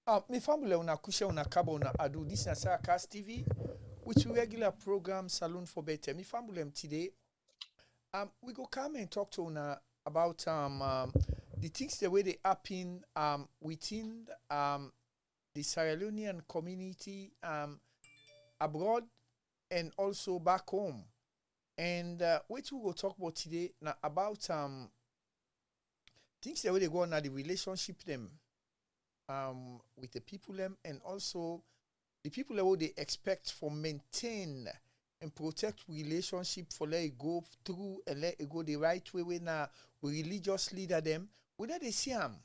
Me family una kusha una kaba una adu. This is Cast TV, which regular program Saloon for Better. Me family today. We go come and talk to una about the things the way they happen within the Sierra Leonean community abroad and also back home. And which we go talk about today now about things the way they go on the relationship them with the people them and also the people that they expect for maintain and protect relationship for let it go through and let it go the right way when we religious leader them whether they see them.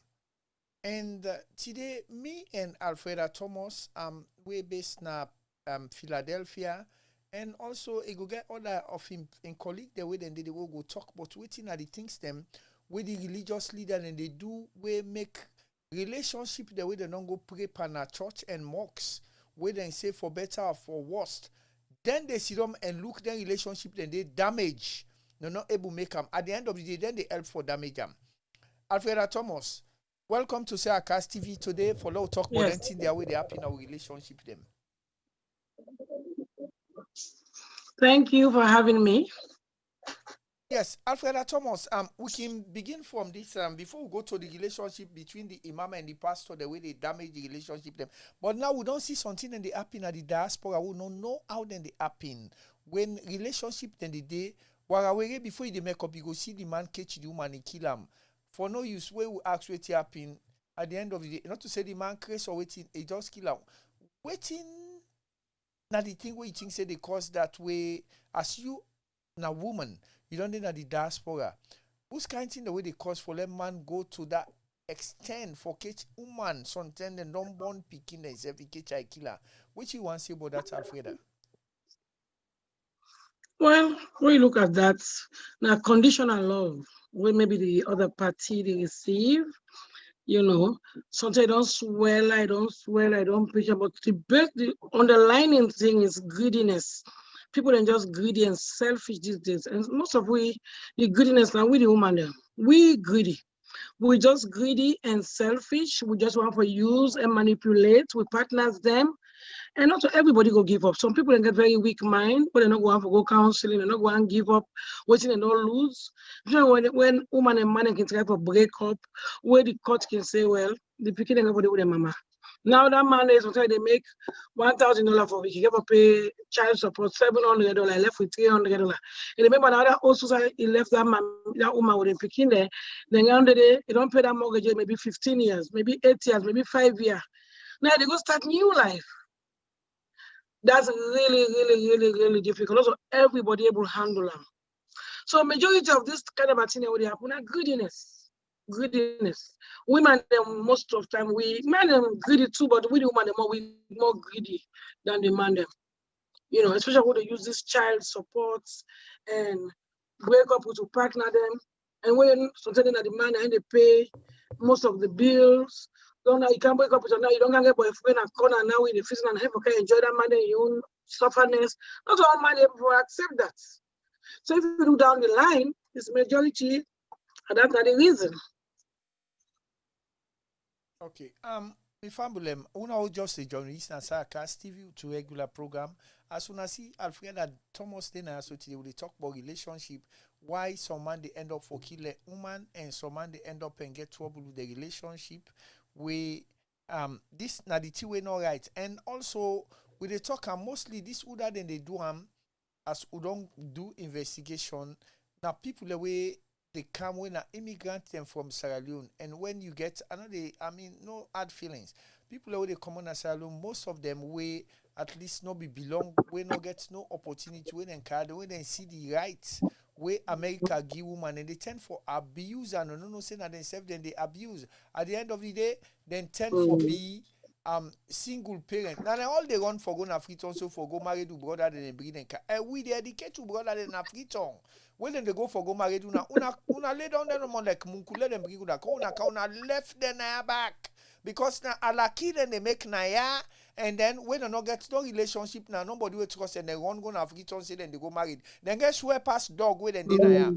And today me and Alfreda Thomas we based na Philadelphia and also it go get other of him in colleague the way then they will go talk about waiting at the things them with the religious leader and they do we make relationship the way they don't go pray pan a church and mocks where they say for better or for worst. Then they sit them and look their relationship, then they damage. They're not able to make them. At the end of the day, then they help for damage them. Alfreda Thomas, welcome to Cast TV today for Low Talk about anything their way they happen in our relationship them. Thank you for having me. Yes, Alfreda Thomas, we can begin from this before we go to the relationship between the imam and the pastor, the way they damage the relationship them. But now we don't see something in the happen at the diaspora. We don't know how then they happen. When relationship then the day, before they make up, you go see the man catch the woman and kill him. For no use, where we ask what happen at the end of the day. Not to say the man crazy or waiting, he just kill him. Waiting, now the thing where you think say they cause that way, as you, now woman, you don't know the diaspora. Who's kind of thing the way they cause for let man go to that extent for catch woman, sometimes and don't born picking and every catch I killer. Which you want to say about that, Alfreda? Well, when you look at that, now conditional love, where maybe the other party they receive, sometimes I don't preach about the underlying thing is greediness. People are just greedy and selfish these days. And most of the greediness now, we the woman, we greedy. We just greedy and selfish. We just want to use and manipulate. We partners them. And not everybody go give up. Some people get very weak mind, but they're not going to go counseling, they're not going to give up, waiting and not lose. When woman and man can try to break up, where the court can say, well, the picking and everybody with their mama. Now that man is sometimes they make $1,000 for a week. He have to pay child support $700, left with $300. And remember now that also he left that man, that woman with him picking there. Then under the they don't pay that mortgage maybe 15 years, maybe 8 years, maybe 5 years. Now they go start new life. That's really, really, really, really difficult. Also, everybody able to handle them. So majority of this kind of thing what happen are greediness. Greediness. Women them most of time men them greedy too, but we the women them more greedy than the man them. Especially when they use this child support and break up with a partner them. And when something that the man and they pay most of the bills. So now you can't wake up with now you don't get boyfriend and corner now in the prison and have okay enjoy that man and your own sufferness. Not all man able accept that. So if you look down the line, it's majority, and that's not the reason. Okay. My family, una just a journalist and Cast TV to regular program. As soon as see Alfreda Thomas then so today we talk about relationship, why some man they end up for kill a woman and some man they end up and get trouble with the relationship. We this na the two way not right. And also with the talk mostly this other than they do as we don't do investigation. Now people the way they come when an immigrant them from Sierra Leone and when you get no hard feelings. People where they come on Sierra Leone, most of them way at least not be belong, we not get no opportunity when they see the rights where America give woman and they tend for abuse and no say that themselves then they abuse. At the end of the day, then tend for be single parent. Now all they run for go na free also for go marry to brother then they bring them. And we they educate to brother then na free tongue. When they go for go marry to una lay down them like munku let them bring una left them back. Because na alaki then they make naya And then when they not get no relationship now, nobody will trust and they run go have return say then they go married. Then guess where past dog with and dinner.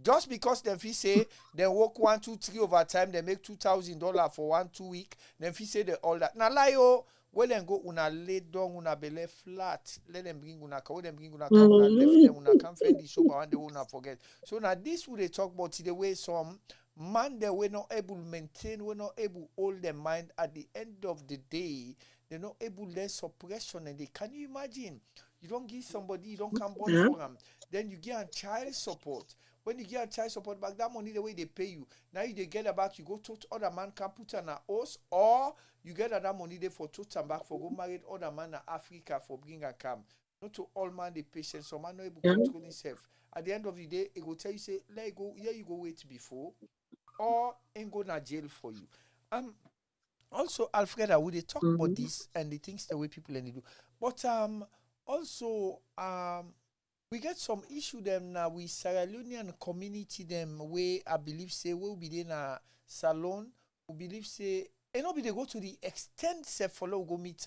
Just because them fee say they work 1, 2, 3 overtime, they make $2,000 for 1, 2 week. Then fee say they all that. Now lie oh, well then go una lay down una belly flat. Let them bring una come, them bring una come, una left them una come find the sober and they will not forget. So now this would they talk about the way some man they were not able to maintain, were not able to hold their mind at the end of the day. They're not able to let suppression and they can you imagine? You don't give somebody, you don't come born for them. Then you get a child support. When you get a child support back, that money the way they pay you. Now you they get it back, you go to other man can put on a house, or you get that money there for to come back for go marry other man in Africa for bring a come. Not to all man the patient, some man not able to control himself. At the end of the day, it will tell you say, let it go, here you go wait before, or ain't go to jail for you. Also, Alfreda, we they talk about this and the things the way people and they do. But also we get some issue them now with Sierra Leonean community them where I believe say we'll be in a salon, we believe say and not be they go to the extent say follow go meet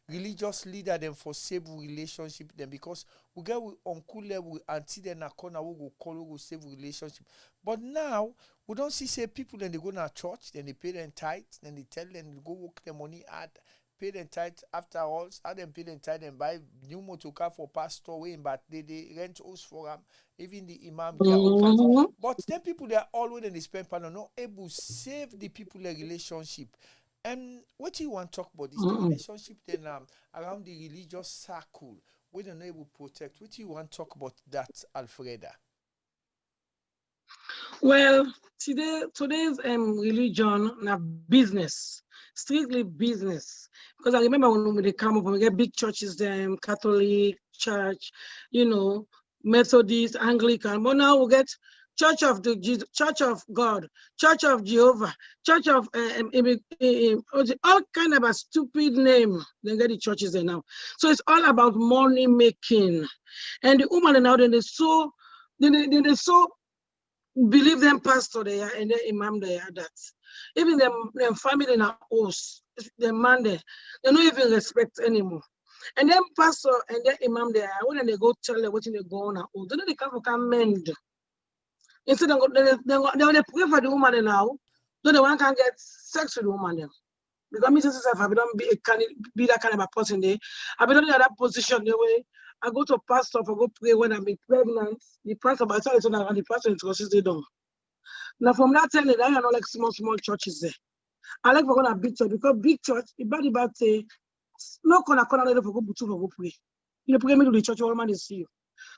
religious leader them for save relationship them because we get with uncle level auntie then a corner we go call we go save relationship. But now we don't see say people then they go to church, then they pay them tithes, then they tell them to go work their money at pay them tithe after all, have them pay them tithe and buy new motor car for pastor way, but they rent house for them, even the imam get all kinds. But then people they are always in the spend panel not able to save the people their relationship. And what do you want to talk about this the relationship then around the religious circle we don't able to protect. What do you want to talk about that, Alfreda? Well, today's religion na business, strictly business. Because I remember when they come up, when we get big churches, them Catholic Church, Methodist, Anglican. But now we get Church of God, Church of Jehovah, Church of all kind of a stupid name. They get the churches there now. So it's all about money making, and the woman now then they so believe them pastor there and the imam there that even them family in a house, the man there, they don't even respect anymore. And then pastor and the imam there, when they go tell them what they go on, then they come mend. Instead of they pray for the woman now, so the one can get sex with the woman then. Because me myself, I don't be that kind of a person there. I be not in that position the way. I go to pastor for go pray when I'm pregnant. The pastor, but I tell you that the pastor introduces they don't. Now from that time, I know like small churches there. I like for going to big church because big church, about say no corner for go pray. You pray me to the church, all man is see you.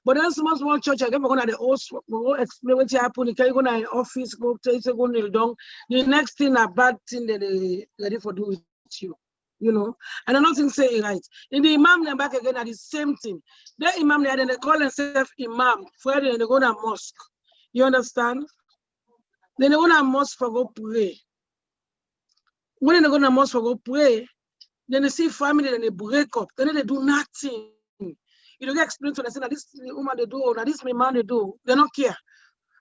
But then small church, I get for going to the host, go explain what happened. You can go to an office, go tell you go kneel down. The next thing a bad thing that they ready for do with you. And another thing say it right. In the imam then back again at the same thing. The imam then they call themselves imam. Friday they go to mosque. You understand? Then they go to mosque for go pray. When they go to mosque for go pray, then they see family and they break up. Then they do nothing. You don't explain to them say that this woman they do, or this man they do. They don't care.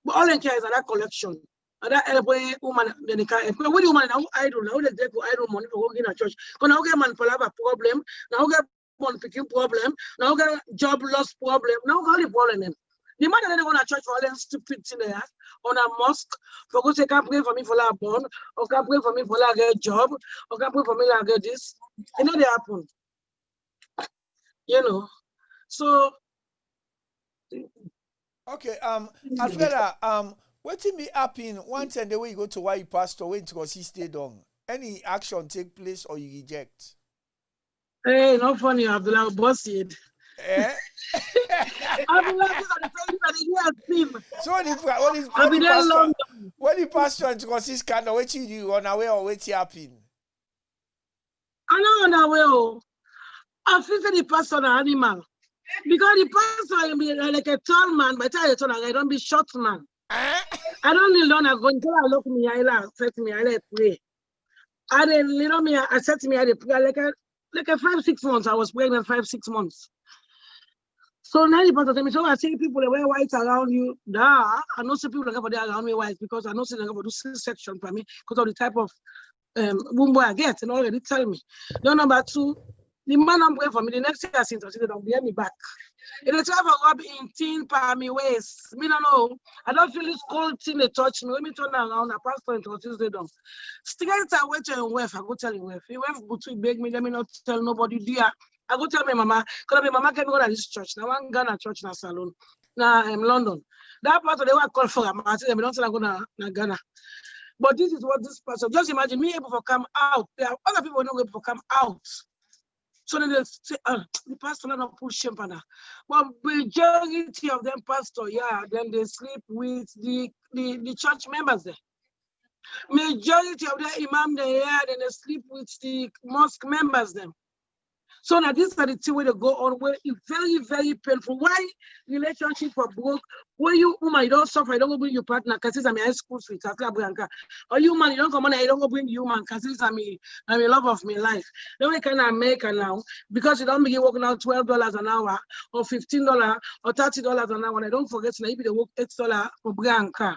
But all they care is that collection. And that every woman then they can't. When the woman now idle, now they take idle money for working in a church. But now get man for have a problem. Now get one picking problem. Now get job loss problem. Now got the problem. The man that they go to church for all them stupid thing there on a mosque for go say can't pray for me for like born, or can't pray for me for like get job, or can't pray for me like get this. They happen. So okay, Alfreda, what me happen one time the way you go to why you pastor wait because he stayed on? Any action take place or you reject? Hey, not funny, Abdullah bossy. Eh? Abdullah is on the team. So what the pastor and because he's kind of what you do on our way or what happen? I know on our way. I feel the pastor an animal. Because the pastor be like a tall man, but I don't be short man. I don't kneel down and go until I look me, I set me, I pray. And then me, I set me, I pray like a 5-6 months. I was pregnant 5-6 months. So now the pastor tell me, so I see people that wear white around you. I know some people that go for there around me white because I know some that go for do C-section for me because of the type of Bumbo I get and already tell me. No, number two, the man I'm going for me, the next year since I don't bear me back. It is ever up in teen per me ways. Me don't know. I don't feel this cold thing they touch me. Let me turn around a pastor into Tuesday down. Straight away to your wife, I go tell your wife. Your wife go to beg me, let me not tell nobody, dear. I go tell my mama, because my mama can go to this church. Now one Ghana church in salon. Now I'm London. That part of the work call for I tell them, don't tell I go to Ghana. But this is what this person, just imagine me able to come out. There are other people not able to come out. So then they say, the pastor not push him. But majority of them pastor, yeah, then they sleep with the church members there. Majority of the imam there, yeah, then they sleep with the mosque members them. So now this are the two way to go on where it's very, very painful. Why relationship for broke? Where you woman, you don't suffer, you don't go bring your partner, because it's a high school sweet, or you man, you don't come on, you don't go bring you man, because it's a love of my life. Then we can make now, because you don't begin working out $12 an hour, or $15, or $30 an hour, and I don't forget now you be the work $8 for Bianca.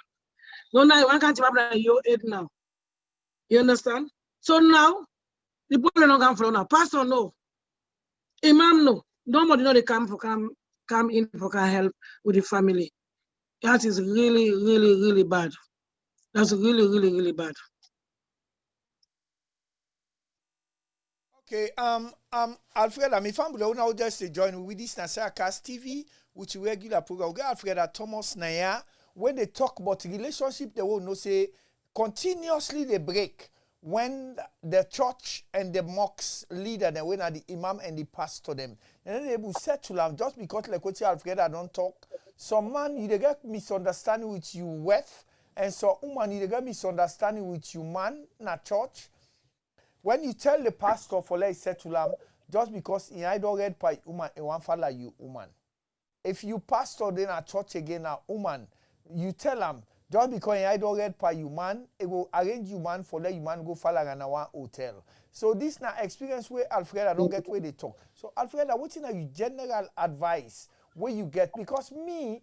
No, now one can't have your 8 now. You understand? So now the people don't come from now. Pastor no. Imam no, nobody know they come in for help with the family. That is really, really, really bad. That's really, really, really bad. Okay, Alfred, I'm family now just join with this Nasara Cast TV, which regular program. Okay, Alfred Thomas Naya, when they talk about relationship, they will not say continuously they break. When the church and the mosque leader, then when are the imam and the pastor them, and then they will settle them just because like what Alfred don't talk. Some man you get misunderstanding with you wife, and so woman you get misunderstanding with you man na church. When you tell the pastor for like settle them, just because he I don't read by woman and one follow you woman. If you pastor then a church again a woman, you tell them. Just because I don't get per you man, it will arrange you man for let you man go follow an hour hotel. So this now experience where Alfreda don't get where they talk. So Alfreda, what's in your general advice where you get? Because me,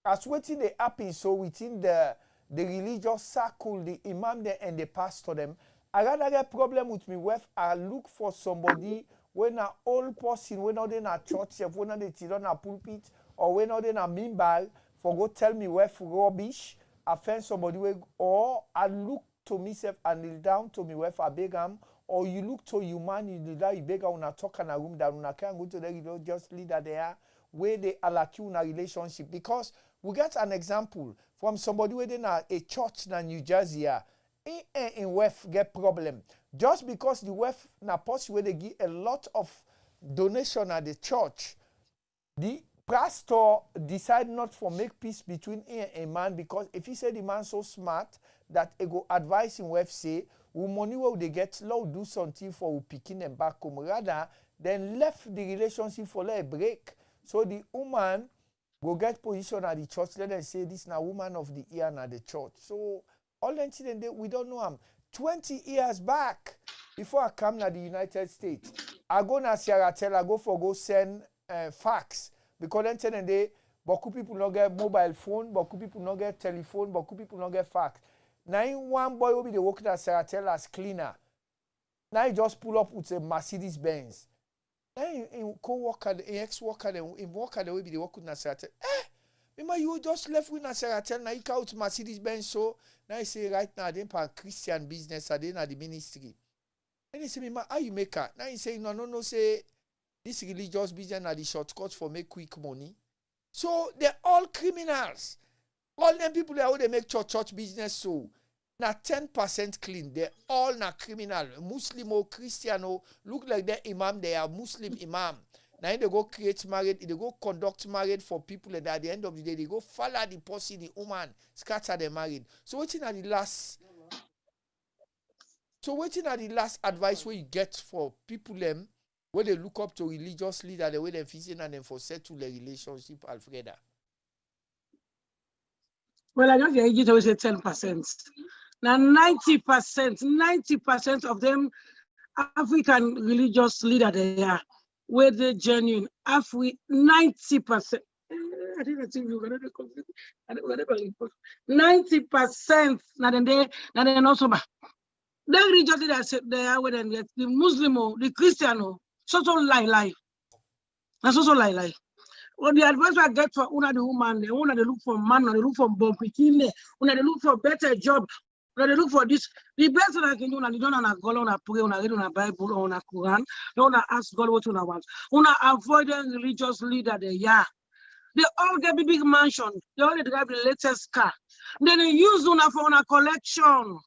as waiting the happen, so within the religious circle, the imam there and the pastor them, I rather get problem with me with I look for somebody when an old person, when not in a church, when not they on a pulpit, or when not in a minbar, for go tell me where for rubbish. I find somebody where, or I look to myself and kneel down to me where I beg him, or you look to you man, you kneel down, you beg him, talk in a room that you can't go to the religious leader there, where they allow you in a relationship. Because we get an example from somebody within a church in New Jersey, in West get problem. Just because the West na post where they give a lot of donation at the church, the pastor decide not for make peace between him and a man, because if he said the man so smart that he go advise him wife say, we money where they get low do something for picking them back home, rather then left the relationship for a break. So the woman go get position at the church, let them say this now woman of the year at the church. So all the incident we don't know him. 20 years back, before I come to the United States, I go na Sierra Tell, I go send fax. Because then they, beaucoup people not get mobile phone, beaucoup people not get telephone, beaucoup people not get fax. Now one boy will be the working at Sarah Tell as cleaner. Now he just pull up with a Mercedes Benz. Now in co-worker, in ex-worker, in worker they will be the working at Sarah Tell. Remember you just left with Sarah Tell, now you count Mercedes Benz. So now he say right now they for Christian business, I didn't the ministry. And he say, Mima, how you make her? Now he say, no, say. This religious business are the shortcuts for make quick money. So they're all criminals. All them people there who they make church business so now 10% clean. They're all not criminal. Muslim or Christian or look like their imam, they are Muslim imam. Now they go create marriage, they go conduct marriage for people, and at the end of the day, they go follow the person, the woman, scatter the marriage. So waiting at the last advice where you get for people them where they look up to religious leader, the way they're facing and then for settle the relationship, Alfreda? Well, I know the age always say 10%. Now 90% of them African religious leader they are where they genuine. 90%. I didn't think you were going to 90%. Now then also They religious leaders say they are when the Muslim, the Christian, so lie. That's also lie. Well, the advice I get for una the woman, they look for man, they look for bumping, they look for better job, they look for this. The best thing I can do, you don't wanna go on a pray, on a read on a Bible, on a Quran, don't wanna ask God what you want. Una avoid religious leader there, yeah. They all get big mansion, they only drive the latest car. Then they use una for una collection.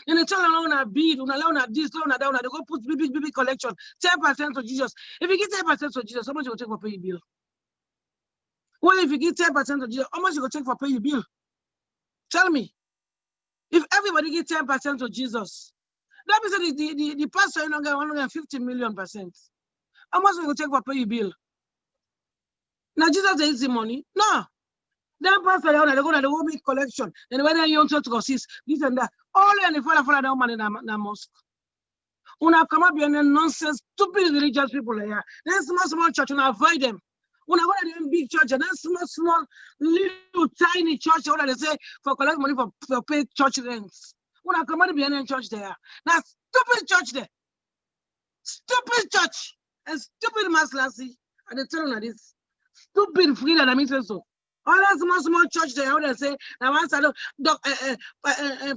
Then they tell una bid, una this, una that, they go put big collection, 10% to Jesus. If you get 10% to Jesus, how much you will take for pay your bill? Well, if you give 10% to Jesus, how much you go take for pay your bill? Tell me. If everybody give 10% to Jesus, that means the pastor you get 150 million %. How much you go take for pay your bill? Now Jesus is the money. No. That pastor they go to the whole big collection. And when you want to consist, this and that. All and the father that man in the mosque. Una come up here and nonsense, stupid religious people here. There's small church, and avoid them. When I go to them big church, and then small, little, tiny church, what they say for collect money for pay church rents. When I come out behind the church there, now stupid church there, stupid church, and stupid mass lassie, and they tell you this stupid free that I mean so. All that small church there, how they say, now once I know,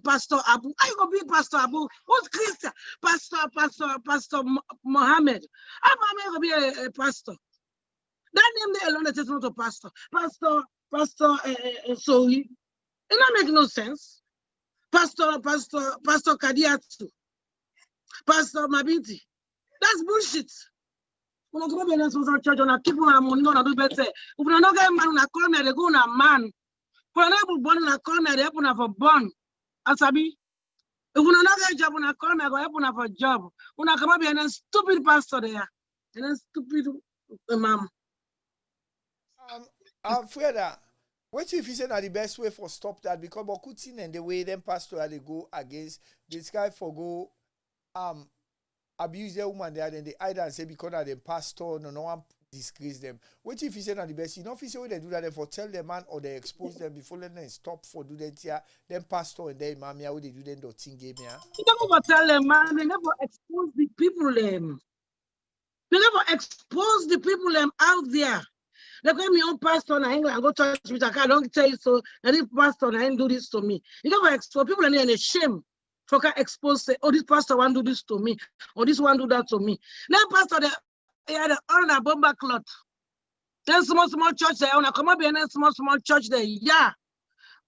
Pastor Abu, I go be Pastor Abu, who's Christian? Pastor Mohammed. How am I going to be a pastor? That name there alone is not a pastor. So it don't make no sense. Pastor Kadiatu, Pastor Mabiti. That's bullshit. When I go to the church, and I keep on money, on do better. If you not get man, I call me, they go on a man. For an able born, I call me, they happen for born. Asabi. If you not get a job, I call me, I go happen for job. When I come up here, and a stupid pastor there, and a stupid imam. Freda, what if you say that the best way for stop that? Because Bokutin and the way them pastor they go against this guy for go abuse the woman there, then they either and say because of the pastor, no one disgrace them. What if you say that the best? You know, if you say when they do that, they for tell the man or they expose them before then they stop for do that here. Then pastor and then imam here, what they do then don't think game here. You never tell them, man. They never expose the people them. They never expose the people them out there. They call me own pastor in England, go to church, I don't tell you so. And this pastor and do this to me. You never expose people and they're shame. For can expose say, oh, this pastor want to do this to me, or this one do that to me. Now, pastor, they had on a bomber cloth. Then small church there, I come up here and small church there, yeah.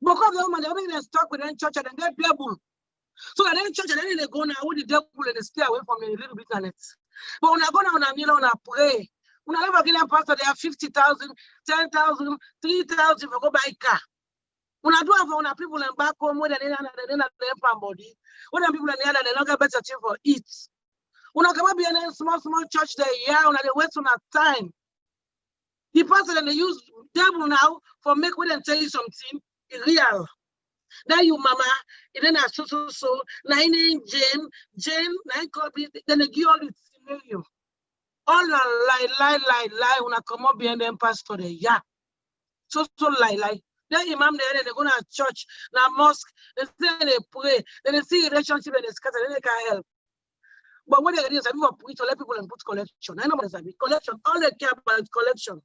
Because the woman, they're stuck with them church and they devil. So at any church, and then they go now with the devil and they stay away from me a little bit on it. But when I go down and kneel and I pray, when I never get a pastor, they have 50,000, 10,000, 3,000 for go buy a car. When I do have one people in back home, when they have body, when people in the other, they don't get better thing for eat. When I come up here in a small church there, yeah, when they waste on that time. The pastor that they use devil now for make when they tell you something real. Now you mama, and then I so now in Jane, then they give all the scenario. All lie when I come up behind them pastor there, yeah. So lie. Then imam there, they go to church, now mosque, they say they pray, then they see relationship and they scatter, then they can help. But what they do is people preach to let people and put collection. I know what it's collection. All they care about is collection.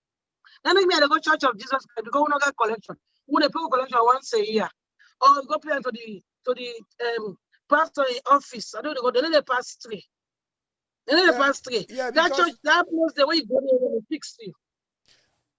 That make me I go Church of Jesus Christ because we don't get collection. We they pay collection once a year. Or go play to the pastor office. I don't go, they pass 3. They pass 3. Yeah, that church, that place the way you go there, they fix you.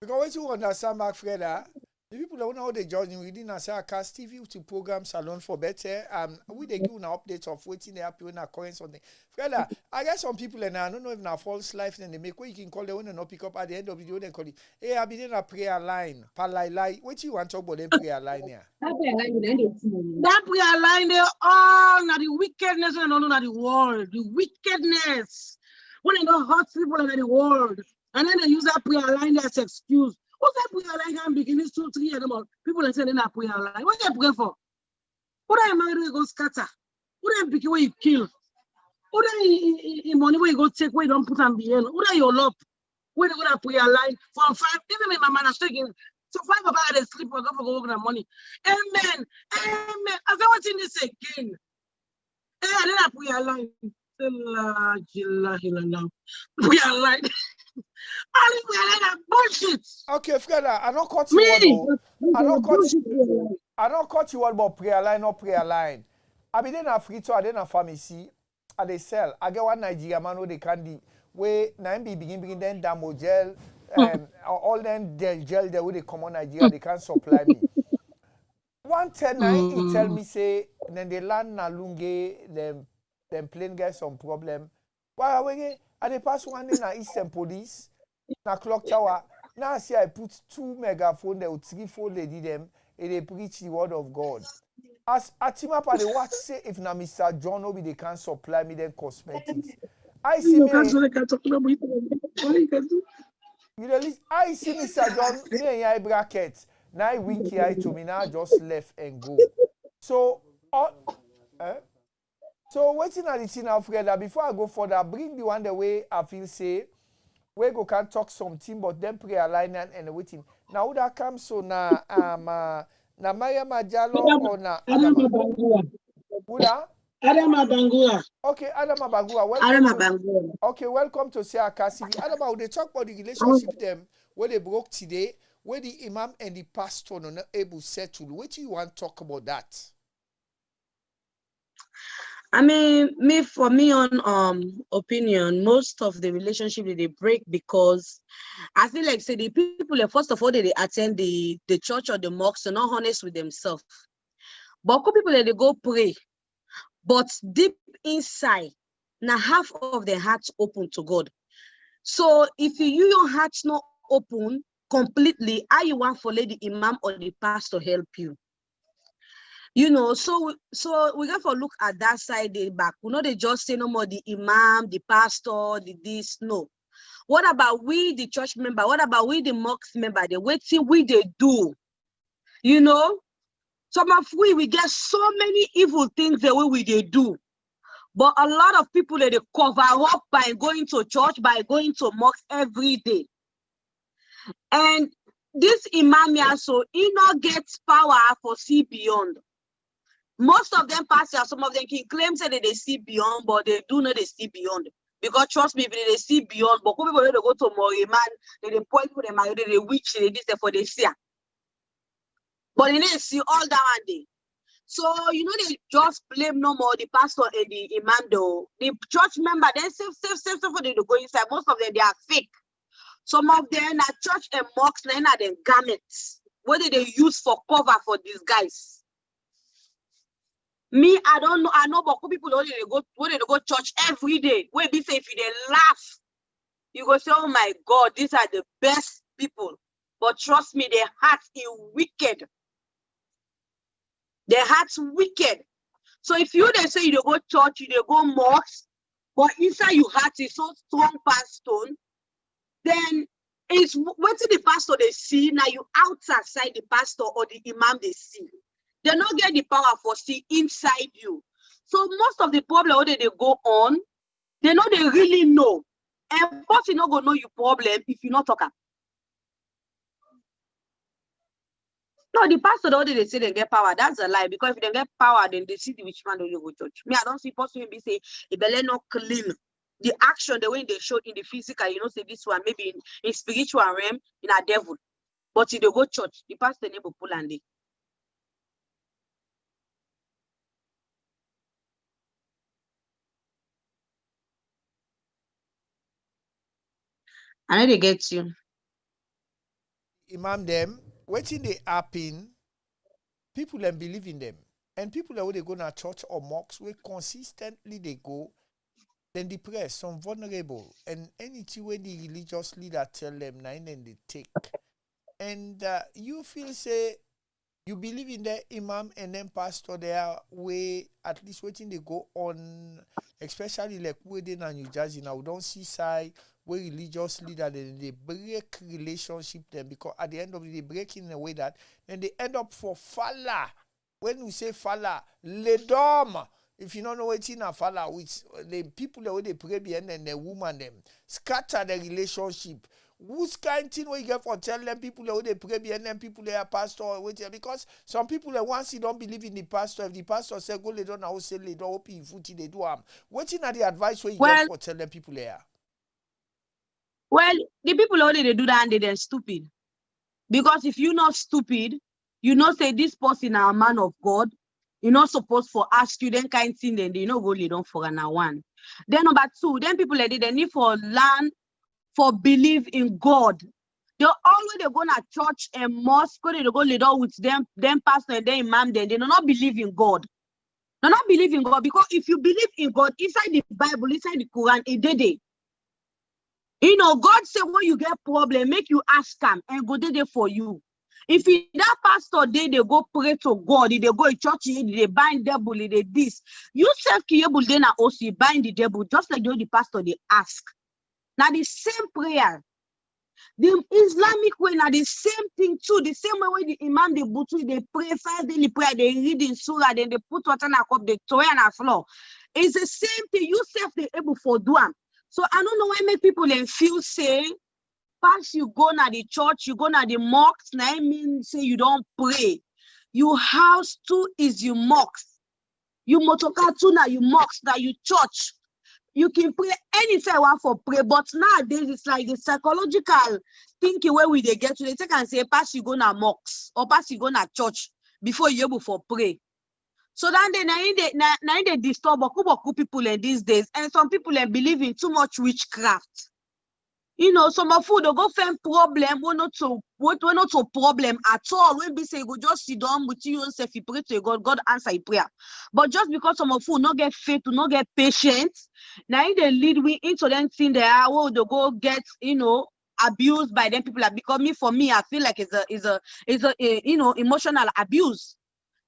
Because when you understand back, Freda, the people don't know how they judge we didn't say cast TV to program Salon for Better. We they give an update of waiting they happen when occurring something. Freda, I guess some people and I don't know if na false life then they make what you can call them and not pick up at the end of the video then call it. Hey, I be in a prayer line. Palai. What you want to talk about them prayer line here? That prayer line they all now the wickedness and all not the world. The wickedness. When they don't hurt people in the world. And then they use that prayer line as excuse. What's that prayer line can begin this 2-3 years about? People are saying that prayer line. What they pray for? What are you married to go scatter? What are you picking where you kill? What are you money where you go take where you don't put on the end? What are your love? Where they go to prayer line from 5? Even if my man is taking so 5 of they sleep or go for work and money. Amen. I say what's in this again? then I put your line. We are like, I like bullshit. Okay, Freda, I don't cut you Me, on. I don't cut. bullshit. I don't cut you on about prayer line or prayer line. I be then a free to I then a pharmacy. I they sell. I get one Nigeria man who they candy. Where na be begin then damo gel. All then gel there where they come on Nigeria they can't supply me. 110 he tell me say then they land na lunge them plane get some problem. Why we I they pass one day na Eastern Police na clock tower. Now I see I put 2 megaphone there with 3-4 lady them and they preach the word of God. As Atimapa they watch say if na Mr. John Obi they can supply me them cosmetics. I see me. You know, I see Mr. John me and I brackets. Now I wink here to me now I just left and go. So so waiting at the thing now, Freda, before I go further, bring the one the way I feel say we go can talk something but then prayer line and waiting. Now that comes so na na Maria Majalo or na Adama? Buda? Adama Bangura. Okay, Adama Bangura. Adama Bangura. Okay, welcome to Siaka CV. Adama, they talk about the relationship them where they broke today, where the imam and the pastor are not able to settle. What do you want to talk about that? I mean, for me on opinion, most of the relationship they break because I feel like say the people first of all they attend the church or the mosque, so not honest with themselves. But people they go pray, but deep inside, now half of their hearts open to God. So if your heart's not open completely, how you want for the imam or the pastor help you? You know, so we got to look at that side the back. We know they just say no more the imam, the pastor, the this. No. What about we, the church member? What about we, the mosque member? The waiting we they do. You know, some of we get so many evil things the way we they do. But a lot of people they cover up by going to church, by going to mosque every day. And this imam so he not gets power for see beyond. Most of them pastors, some of them can claim say that they see beyond, but they do not they see beyond. Because trust me, they see beyond. But people they go to Mori man, they point for them, they witch, they this for they see. But they didn't see all that one day. So you know they just blame no more the pastor and the imam though. The church member then safe for they go inside. Most of them they are fake. Some of them are church and mosques, then are them garments. What did they use for cover for these guys? Me, I don't know. I know, but people only they go church every day. Where be say if you they laugh, you go say, "Oh my God, these are the best people." But trust me, their hearts is wicked. Their hearts wicked. So if you they say you go church, you they go mosque, but inside your heart is so strong past stone, then it's what the pastor they see now. You outside the pastor or the imam they see. They don't get the power for see inside you. So most of the problem where they go on, they know they really know. And but you not gonna know your problem if you not talking. No, the pastor the they say they get power. That's a lie. Because if they get power, then they see the witch man don't you go church. Me, I don't see person be say if they not clean. The action, the way they show in the physical, you know, say this one maybe in spiritual realm, in a devil. But if they go church, the pastor never pull and they. I know they get you. Imam them, waiting they happen, people then believe in them. And people that when they go to church or mosques, where consistently they go, then depressed, some vulnerable. And anything when the religious leader tell them, then they take. And you feel say, you believe in the imam and then pastor there, where at least waiting they go on, especially like where they in New Jersey now, we don't see side where religious leader they break relationship them because at the end of the day break in a way that then they end up for falla. When we say falla, ledom. If you don't know what's in a falla, which the people that they pray behind and the woman them scatter the relationship. Who's kind thing where you get for tell them people who they pray and then people they are pastor or wait, because some people that once you don't believe in the pastor, if the pastor say go lay down now say lay down open foot they do waiting at the advice where you get for tell them people there. Well, the people only they do that and they're stupid. Because if you're not stupid, you know say this person are a man of God. You're not supposed to ask you then kind thing, then they know go lay down for an one. Then number two, then people like they need for learn for believe in God. They always they go to church and mosque, they go lay down with them pastor and then imam, then they do not believe in God. They not believe in God, because if you believe in God inside the Bible, inside the Quran, it did it. You know, God said when you get problem, make you ask him and go there for you. If that pastor they go pray to God, they go to church, they bind devil, they this. You self able then also bind the devil, just like the pastor they ask. Now the same prayer. The Islamic way, now the same thing too. The same way the imam they butu, they pray 5 daily prayer, they read in surah, then they put water in a cup, they throw on the floor. It's the same thing. You self they able for do them. So I don't know why make people then feel say, pass you go na the church, you go na the mosque, now I mean say you don't pray. Your house too is your mosque. You motoka too na you mosque, na you church. You can pray anything one for pray, but nowadays it's like the psychological thinking where we they get to. They take and say, pass you go na mosque or pass you go na church before you able for pray. So then they disturb boku people in these days, and some people believe in too much witchcraft. You know, some of you go find problem, we're not a problem at all. When we say go just sit down with you yourself, you pray to God, God answer your prayer. But just because some of you not get faith, to not get patience, now they lead we into them thing they are where they go get, you know, abused by them people. Because for me, I feel like it's a you know, emotional abuse.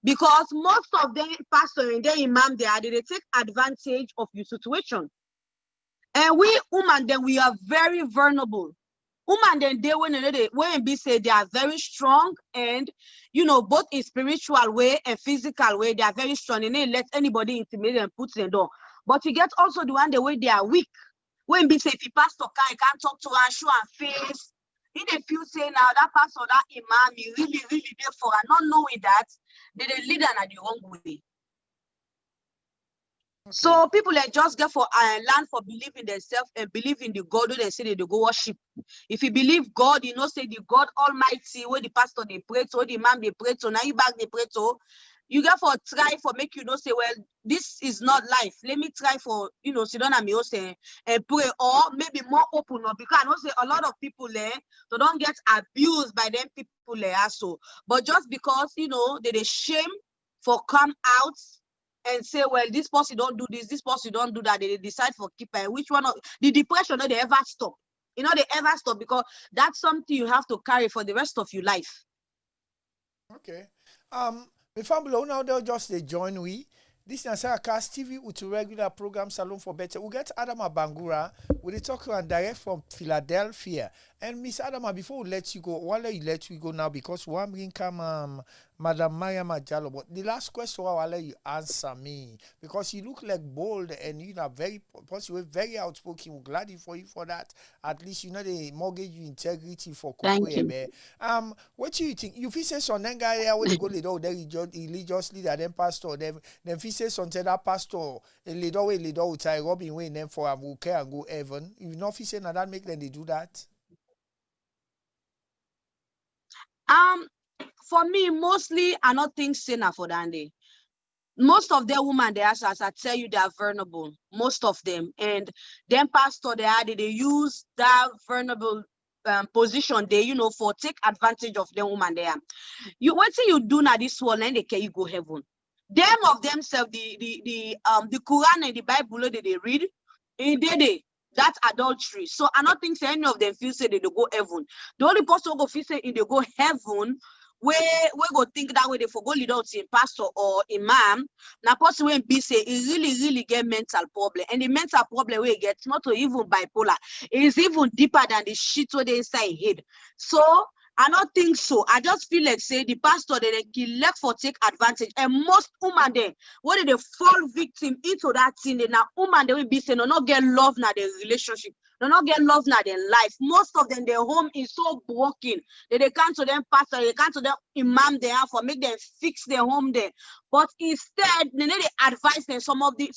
Because most of them pastor and their imam they take advantage of your situation. And we women then we are very vulnerable. Women then they when be say they are very strong, and you know, both in spiritual way and physical way, they are very strong, and they let anybody intimidate and put them down. But you get also the one the way they are weak. When be say if you pastor can't talk to her, show and face. If you say now that pastor, that imam, you really there for and not knowing that they lead them at the wrong way. Okay. So people just get for learn for believe in themselves and believe in the God who they say they go worship. If you believe God, you know, say the God Almighty, where the pastor they pray to, the imam they pray to, now you back they pray to. You get for try for make you know say, well, this is not life. Let me try for, you know, sit down and me say and pray, or maybe more open up, because I know say a lot of people there, they don't get abused by them people there also. But just because, you know, they shame for come out and say, well, this person don't do this person don't do that, they decide for keep which one of the depression they ever stop. You know, they ever stop, because that's something you have to carry for the rest of your life. Okay. My family now they'll just they join we. This is Cast TV with a regular program Salon for Better. We get Adama Bangura. We talk and direct from Philadelphia. And Miss Adama, before we let you go, while you let you go now, because one bring come Madam Mariam Ajalo. But the last question I'll let you answer me, because you look like bold and you know very possibly very outspoken. We're glad for you for that. At least you know they mortgage you integrity for Kokoye. What do you think? You feel say some guy there when they go leader, they religious leader, then pastor, then feel say something that pastor a leader with a Robin way name for will care and go heaven. You know feel say now that make them they do that. For me, mostly I not think sinner for that day. Most of their women, they as I tell you, they are vulnerable. Most of them, and them pastor they use that vulnerable position there, you know, for take advantage of the woman there. You what say you do now this one, and they can you go heaven. Them of themselves, the Quran and the Bible that they read, that's adultery. So I don't think any of them feel say they go heaven. The only person who go feel say they go heaven, where we go think that way they for go lead out in pastor or imam. Now person when be say it really get mental problem, and the mental problem we get not to even bipolar. It is even deeper than the shit where they inside head. So I don't think so. I just feel like say the pastor they elect for take advantage, and most women then when they fall victim into that thing, then now woman they will be saying no not get love now the relationship. They not get love now in life. Most of them, their home is so broken. They can't to them pastor, they can't to them imam they have for make them fix their home there. But instead, they need to advise them. Some of the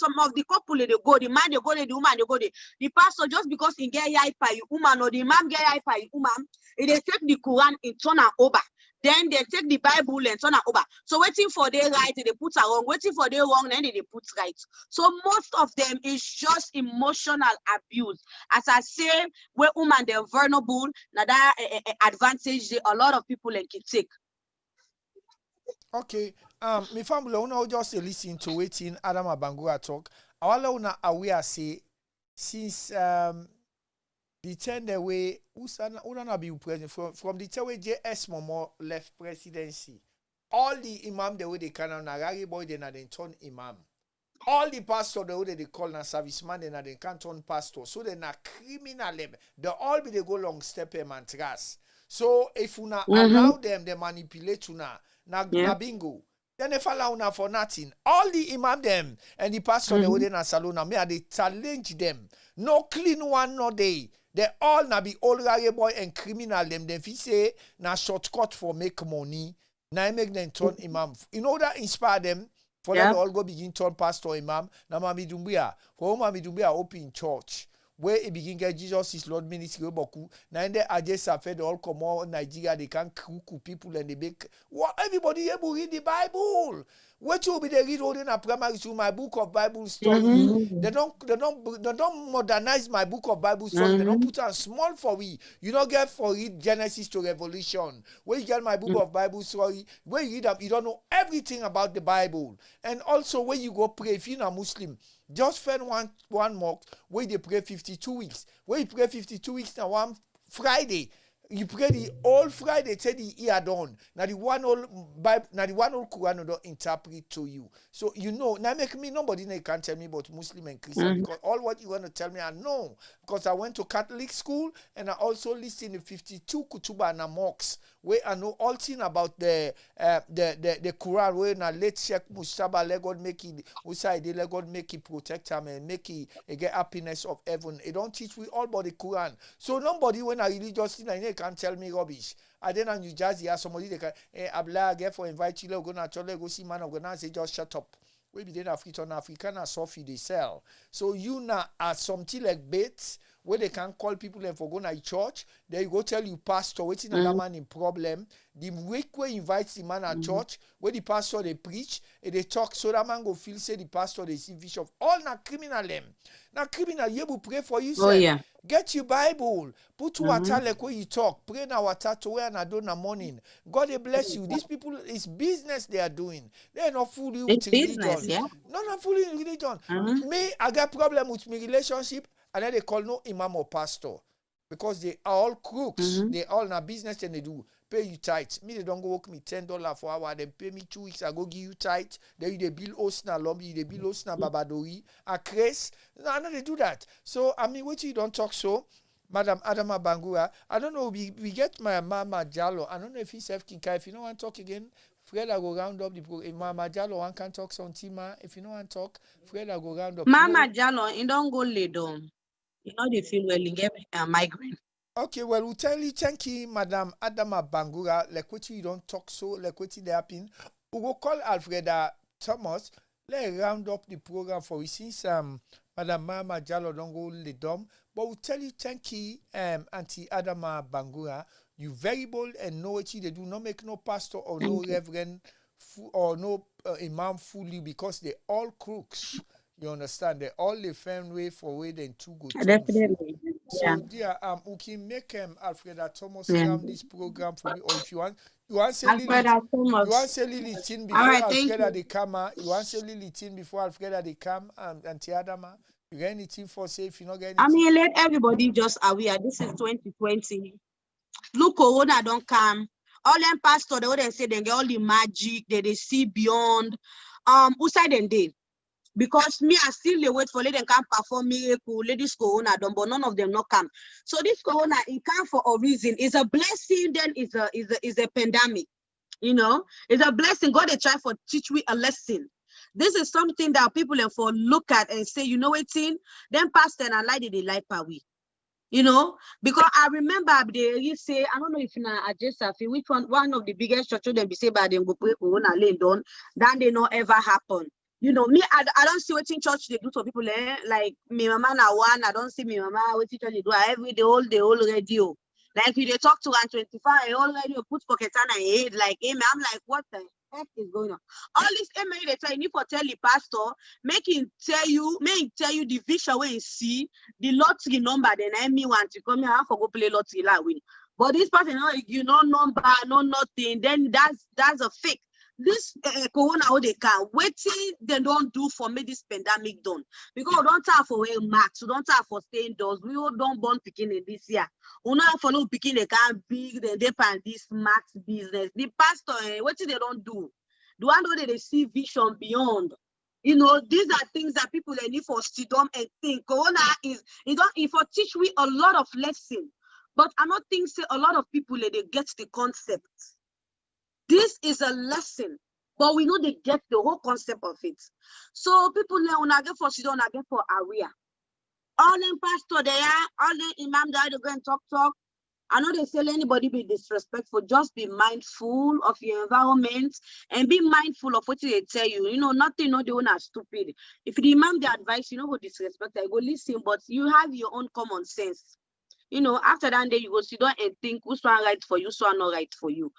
couple they go, the man they go there, the woman they go there. The pastor just because he get yai by woman or the imam get yai by woman, they take the Quran in turn and over. Then they take the Bible and turn it over. So waiting for their right, they put it wrong. Waiting for their wrong, then they put right. So most of them is just emotional abuse. As I say, where women they're vulnerable, now that advantage a lot of people can take. Okay. My family, I want just listen to waiting Adama Bangura talk. I want to aware say since the turn the way Usana be president from the time JS Momo left presidency. All the imam the way they can now Nagari boy they na turn imam. All the pastor the way they call na serviceman they na can't turn pastor. So they na criminal them. They all be they go long step and trust. So if you na allow them they manipulate you na bingo. Then they fall out for nothing. All the imam them and the pastor the way they na salona me they challenge them. No clean one no day. They all na be old rare boy and criminal them. Then fi say na shortcut for make money. Now make them turn imam. In order to inspire them, for them to all go begin turn pastor imam. Na Mami Dumbia. For Mami Dumbia open church. Where it begin get Jesus is Lord ministry boku. Now in the adjacent fed all come out Nigeria, they can cook people and they make what everybody able read the Bible. What you be they read holding a primary school my book of Bible story. They don't modernize my book of Bible story. They don't put on small for we. You don't get for read Genesis to Revelation. Where you get my book of Bible story, where you read them, you don't know everything about the Bible. And also where you go pray if you're not Muslim. Just find one month where they pray 52 weeks. Where you pray 52 weeks now one Friday. You pray the whole Friday till the year done. Now the one old Bible, now the one old Quran don't interpret to you. So you know, now make me nobody can tell me about Muslim and Christian because all what you want to tell me I know. Because I went to Catholic school and I also listened to 52 Kutuba and mocks where I know all thing about the Quran where na late Sheikh Mustaba let God make it Usaide let God make it protect him and make it get happiness of heaven. It don't teach we all about the Quran. So nobody when I religious thing I can't tell me rubbish. I then on New Jersey have somebody they can Abla get for invite you go na chole go see man of God say just shut up. We be then African and Sophie they sell. So you now are something like baits where they can call people and for go to church. They go tell you pastor waiting another man in problem. The week where invites the man at church where the pastor they preach and they talk so that man go feel say the pastor they see vision of all na criminal them. Now criminal you will pray for you. Oh yeah. Get your Bible. Put water like where you talk. Pray na water to where na do na morning. God they bless you. These people is business they are doing. They are not fooling with religion. Yeah? No, not fooling with religion. Me, I got problem with my relationship, and then they call no imam or pastor. Because they are all crooks. They all na business and they do. Pay you tight. Me, they don't go work me $10 for hour. Then pay me 2 weeks. I go give you tight. Then you they bill Osna Lombi. They bill Osna Babadori. A craze. No, they do that. So, I mean, what you don't talk so, Madam Adama Bangura. I don't know. We get my Mama Jallo. I don't know if he's Kinka. If you don't want to talk again, Fred, I go round up the program. If Mama Jallo one can talk some Tima. If you don't want to talk, Fred, I go round up. Mama Jallo, you don't go lay down. You know they feel well. You get migraine. Okay, well, we'll tell you, thank you, Madam Adama Bangura. Like what you don't talk so, like what they happen. We will call Alfreda Thomas. Let's round up the program for we since Madam Mama Jallo don't go lay down. But we'll tell you, thank you, Auntie Adama Bangura. You very bold and know what they do. Not make no pastor or no reverend or no imam fool you because they all crooks. You understand? They all the same way for way then two good. Definitely. So dear, we can make Alfreda Thomas around this program for me, or if you want say Lily Tin before Alfreda they come. You want say Lily Tin before Alfreda they come and Tiadama. You get anything for say if you not get anything? I mean, let everybody just aware. This is 2020. Look, Corona don't come. All them pastor they would say they get all the magic they see beyond. Outside them day. Because me, I still wait for let them come perform miracle, ladies corona done, but none of them not come. So this corona it come for a reason. It's a blessing, then is a pandemic. You know, it's a blessing. God they try for teach we a lesson. This is something that people for look at and say, you know what, thing, then pastor and I like they like we. You know, because I remember they say, I don't know if I just which one of the biggest churches they be say by them go pray corona lay down, then they not ever happen. You know, me, I don't see what in church they do to people like me mama na one, I don't see me mama what church they do every day, all the whole radio. Like if they talk to 125, all radio put pocket on a head, like hey, I'm like, what the heck is going on? All this they try, you need to tell the pastor, make him tell you the vision where you see the lottery number, then I me want to come here for go play lottery like win. But this person, you know, number, no nothing, then that's a fake. This corona how they can waiting they don't do for me this pandemic done because we don't have for wear masks, we don't have for staying doors, we all don't born picking in this year. We not follow picking they can big they depend this max business. The pastor what they don't do. The one where they see vision beyond. You know, these are things that people they need for student and think. Corona is it for teach we a lot of lesson, but I don't think say a lot of people they get the concept. This is a lesson, but we know they get the whole concept of it. So people when I get for student, I get for area. All them pastor there, all the imam there, they go and talk. I know they say anybody be disrespectful. Just be mindful of your environment and be mindful of what they tell you. You know, nothing, no, they are stupid. If the imam the advice, you know, go disrespect, I go listen, but you have your own common sense. You know, after that day, you go sit down and think who's one right for you, who's one not right for you.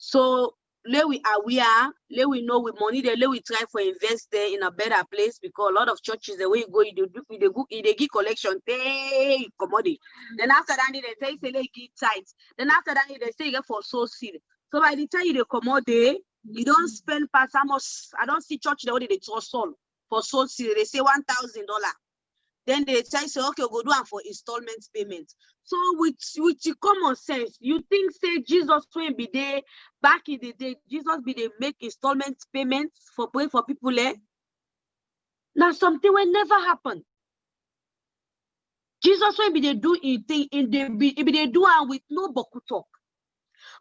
So let we know with money there, let we try for invest there in a better place because a lot of churches the way you go, they give collection, they commodity. Then after that they say they give tithes. Then after that they say you get for soul seed. So by the time you commodity, you don't spend past how much. I don't see church the way they trust soul for soul seed. They say $1,000. Then they say, okay, we'll go do it for installment payment. So with your common sense, you think say Jesus will be there back in the day, Jesus be there make installment payments for people there. Now something will never happen. Jesus will be there do it be there do it with no boku talk.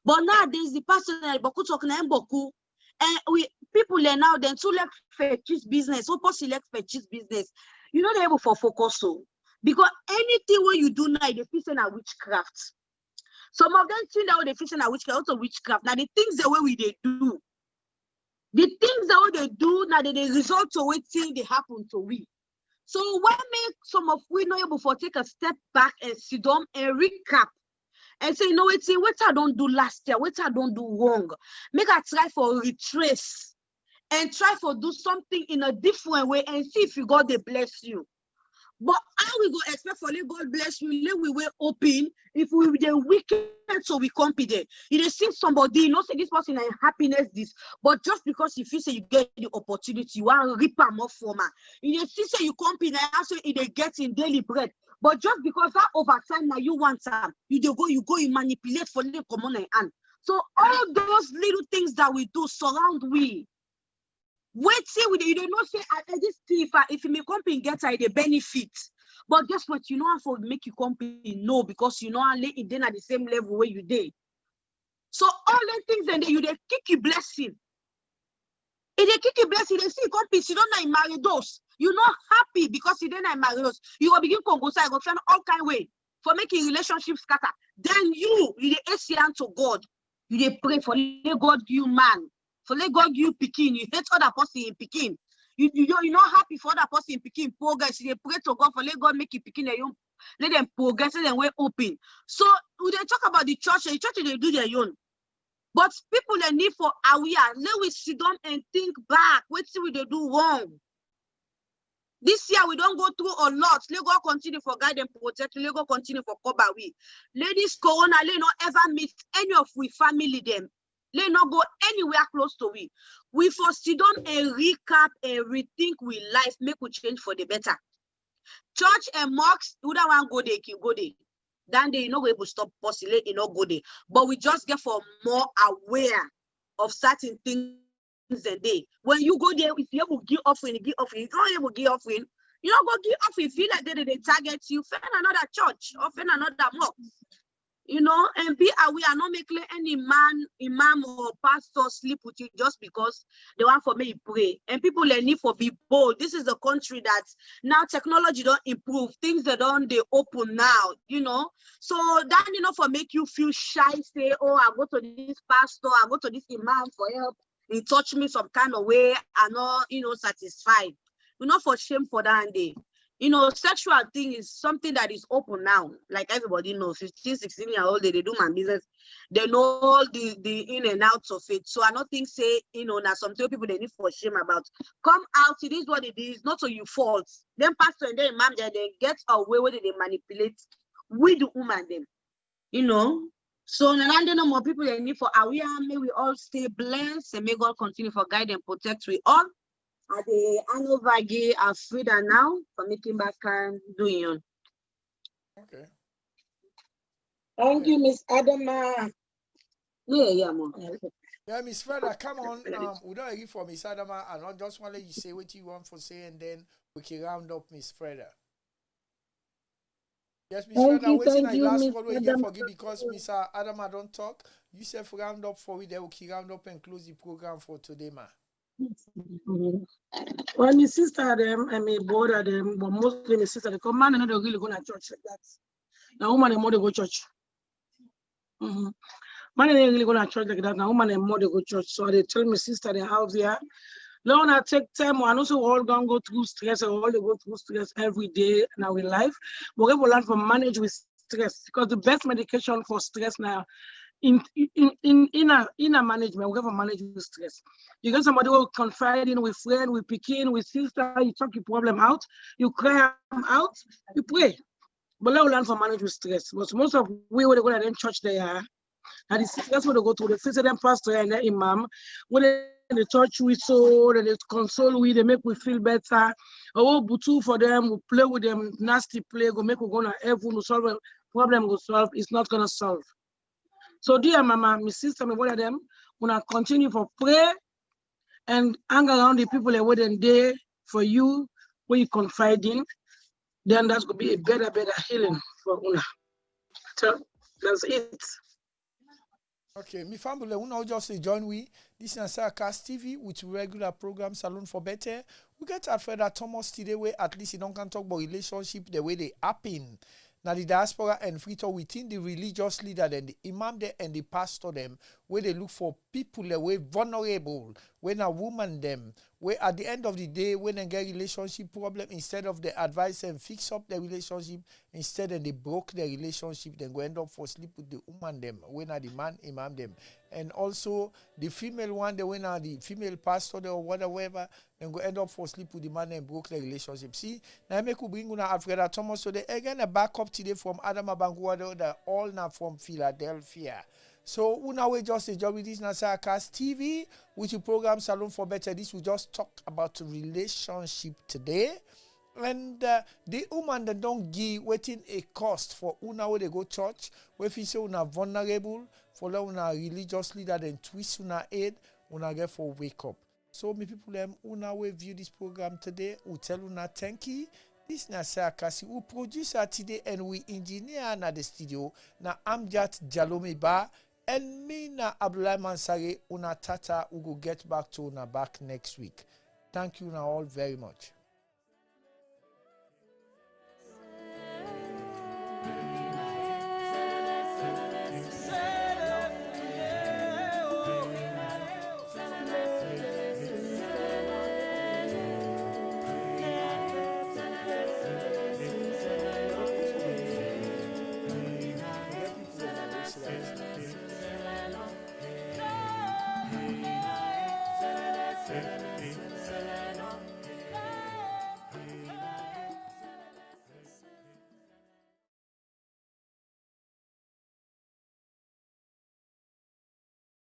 But nowadays the personal boku talk na boku. And we people are now then to like fetch business, so possibly like fetch business. You're not able for focus so because anything what you do now they feel say na witchcraft. Some of them think that they feel say na witchcraft, also witchcraft. Now the things the way we they do, the things that what they do now they result to waiting they happen to we. So when make some of we not able for take a step back and sit down and recap and say, you know what I don't do last year, what I don't do wrong. Make I try for retrace. And try for do something in a different way and see if God they bless you. But how we go expect for let God bless you? Let we were open if we the wicked so we confident. You see somebody, you know, say this person is happiness this, but just because if you say you get the opportunity, you want to rip them off from her. You see say you confident, so they get in daily bread. But just because that over time now you want some, you go you manipulate for little common hand. So all those little things that we do surround we. Wait, say with you don't know say this if you make company get the benefit, but guess what? You know how for make your company no because you know how late it then at the same level where you did. So all the things and then you they kick your blessing. If they kick your blessing, they see companies you don't know marry those. You're not happy because you don't know marry those. You will begin to go say go find all kind of way for making relationships scatter. Then you the ACN to God. You they pray for let God give you man. For let God you picking, you hate other person in picking. You're not happy for other person in picking. Progress. You pray to God for let God make you picking you let them progress and way open. So we they talk about the church they do their own. But people they need for aware. Let we sit down and think back. What see we they do wrong. This year we don't go through a lot. Let God continue for guide and protect. Let God continue for cover we. Let this corona let not ever meet any of we family them. Let not go anywhere close to we. We for sit down and recap and rethink we life, make we change for the better. Church and mosques, who don't want go there, can go there. Then they not able to stop possibly you not go there. But we just get for more aware of certain things and day. When you go there, if you able give offering, give offering. If you don't able give offering, you don't go give offering. Feel like they target you, find another church or find another mosque. and be aware, not make any imam or pastor sleep with you just because they want for me to pray. And people they need for be bold. This is a country that now technology don't improve. Things that don't they open now, So that for make you feel shy, say, oh, I go to this pastor, I go to this imam for help. He touch me some kind of way, I'm not, satisfied. Not for shame for that day. Sexual thing is something that is open now. Like everybody knows, 15, 16-year-old, they do my business. They know all the in and outs of it. So I don't think say, now something people they need for shame about. Come out, it is what it is, not so you fault. Then pastor and then imam, they get away with it, they manipulate with the woman them. So no more people they need for aware. May we all stay blessed and may God continue for guide and protect we all. At the annual Vagi are Frida now for making back doing on. Okay. Thank you, Miss Adama. Yeah, mom. Yeah, Miss Frida, come on. We don't agree for Miss Adama, and I just want to let you say what you want for say, and then we can round up Miss Frida. Yes, Miss Frida, waiting at last one we get forgive because Miss Adama don't talk. You say for round up for we then we can round up and close the program for today, ma. Well, my sister them and my brother them, but mostly my sister because man not really go to church like that. Now woman and mother go church. Man ain't really go to church like that. Now woman and mother go church. So they tell my sister they out there. Now I take time. I know so all don't go through stress. All they go through stress every day in our life. But we learn to manage with stress because the best medication for stress now. In a management, we have to manage with stress. You get somebody who will confide in with friend, with pekin, with sister, you talk your problem out, you cry out, you pray. But let we learn to manage with stress. But most of we when they go to them church they are, and the stress when they go to the visit them pastor and the imam, when they in the church we so they console we, they make we feel better. Oh, butu for them, we play with them, nasty play, go make we go to heaven, we solve a problem, go solve, it's not gonna solve. So dear mama, my sister, my brother them, gonna continue for pray and hang around the people that waiting there for you, where you confide in, then that's gonna be a better healing for Una. So that's it. Okay, my family, we just join we. This is Saracast TV with regular program Salon for Better. We get Alfreda Thomas today where at least he don't can talk about relationship the way they happen. Now the diaspora and free within the religious leader then the imam there and the pastor them where they look for people that were vulnerable, when a woman them, where at the end of the day when they get relationship problem, instead of the advice and fix up the relationship, instead they broke the relationship, then go end up for sleep with the woman them, when are the man imam them. And also the female one, the when are the female pastor or whatever, then go end up for sleep with the man and broke the relationship. See, now I make you bring una Alfreda Thomas. So they again a backup today from Adama Banguado, they're all now from Philadelphia. So una we just enjoy with this Saracast TV, which is program Salon for Better. This we just talk about relationship today. And the woman that don't give waiting a cost for una where they go church, where if you say una vulnerable, for una religious leader then twist una head, una get for wake up. So me people them una we view this program today, we tell una thank you. This na Saracast, we producer today and we engineer na the studio na Amjad Jalome Ba and me na Abdullah Mansare una tata we go get back to una back next week. Thank you now all very much.